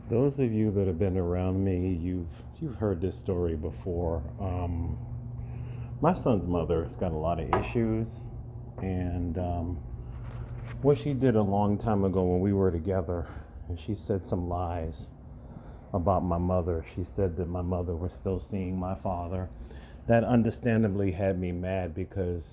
Those of you that have been around me, you've heard this story before. My son's mother has got a lot of issues, and what she did a long time ago when we were together, and she said some lies about my mother. She said that my mother was still seeing my father. That understandably had me mad because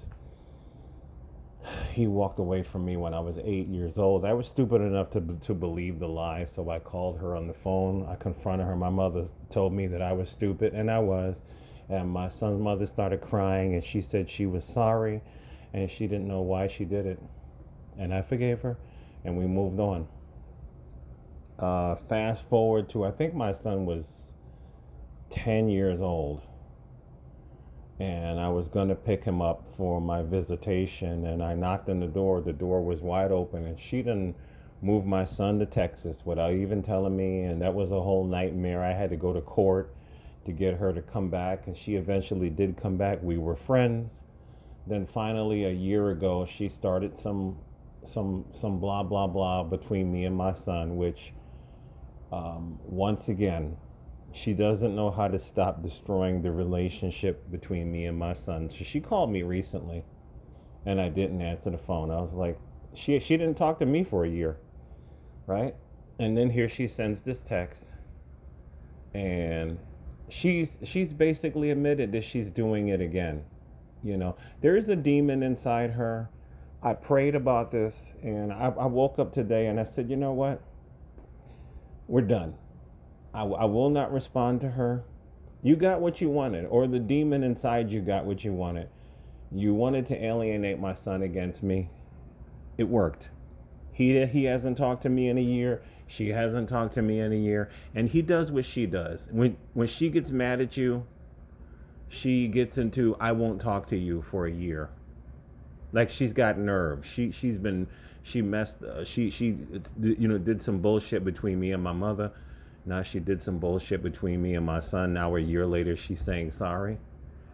he walked away from me when I was 8 years old. I was stupid enough to believe the lie, so I called her on the phone. I confronted her. My mother told me that I was stupid, and I was. And my son's mother started crying, and she said she was sorry, and she didn't know why she did it. And I forgave her, and we moved on. Fast forward to, I think my son was 10 years old, and I was going to pick him up for my visitation, and I knocked on the door. The door was wide open, and she didn't move my son to Texas without even telling me, and that was a whole nightmare. I had to go to court to get her to come back, and she eventually did come back. We were friends. Then finally, a year ago, she started some blah blah blah between me and my son, which once again, she doesn't know how to stop destroying the relationship between me and my son. So she called me recently, and I didn't answer the phone. I was like, she didn't talk to me for a year, right? And then here she sends this text, and she's basically admitted that she's doing it again. There is a demon inside her. I prayed about this, and I woke up today and I said, you know what? We're done. I will not respond to her. You got what you wanted, or the demon inside you got what you wanted. You wanted to alienate my son against me. It worked. He hasn't talked to me in a year. She hasn't talked to me in a year, and he does what she does. When she gets mad at you, she gets into I won't talk to you for a year. Like she's got nerve. She messed she did some bullshit between me and my mother. Now she did some bullshit between me and my son. Now a year later she's saying sorry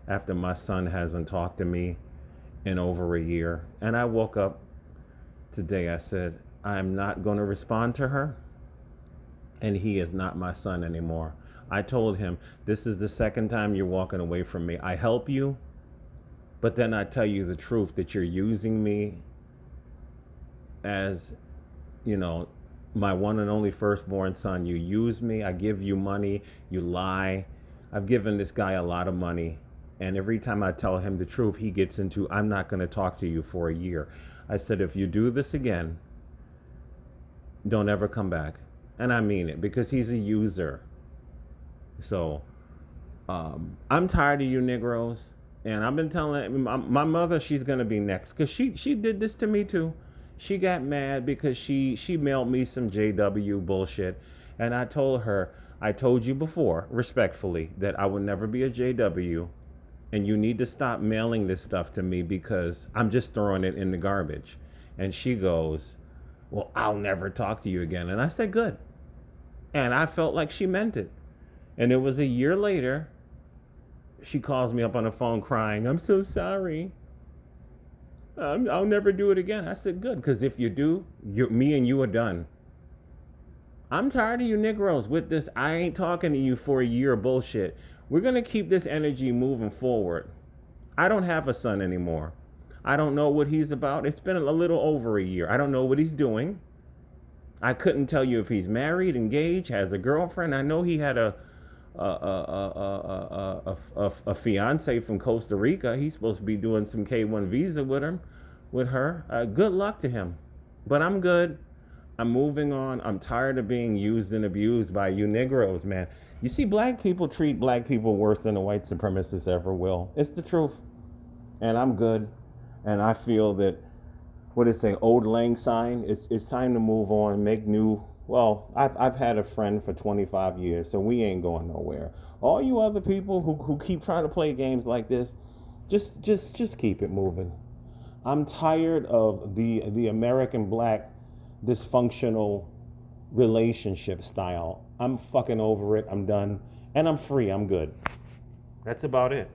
after my son hasn't talked to me in over a year. And I woke up today. I said I'm not going to respond to her, and he is not my son anymore. I told him this is the second time you're walking away from me. I help you, but then I tell you the truth that you're using me as, you know, my one and only firstborn son. You use me. I give you money. You lie. I've given this guy a lot of money. And every time I tell him the truth, he gets into, I'm not going to talk to you for a year. I said, if you do this again, don't ever come back. And I mean it because he's a user. So I'm tired of you Negroes. And I've been telling my mother she's going to be next because she did this to me too. She got mad because she mailed me some JW bullshit. And I told her, I told you before, respectfully, that I would never be a JW. And you need to stop mailing this stuff to me because I'm just throwing it in the garbage. And she goes, well, I'll never talk to you again. And I said, good. And I felt like she meant it. And it was a year later, she calls me up on the phone crying, I'm so sorry. I'll never do it again. I said, good, because if you do, me and you are done. I'm tired of you Negroes with this I ain't talking to you for a year bullshit. We're going to keep this energy moving forward. I don't have a son anymore. I don't know what he's about. It's been a little over a year. I don't know what he's doing. I couldn't tell you if he's married, engaged, has a girlfriend. I know he had a fiance from Costa Rica. He's supposed to be doing some K1 visa with her. Good luck to him. But I'm good. I'm moving on. I'm tired of being used and abused by you Negroes, man. You see, black people treat black people worse than the white supremacists ever will. It's the truth. And I'm good. And I feel that what is it, old lang syne? It's time to move on, make new. Well, I've had a friend for 25 years, so we ain't going nowhere. All you other people who keep trying to play games like this, just keep it moving. I'm tired of the American black dysfunctional relationship style. I'm fucking over it. I'm done, and I'm free. I'm good. That's about it.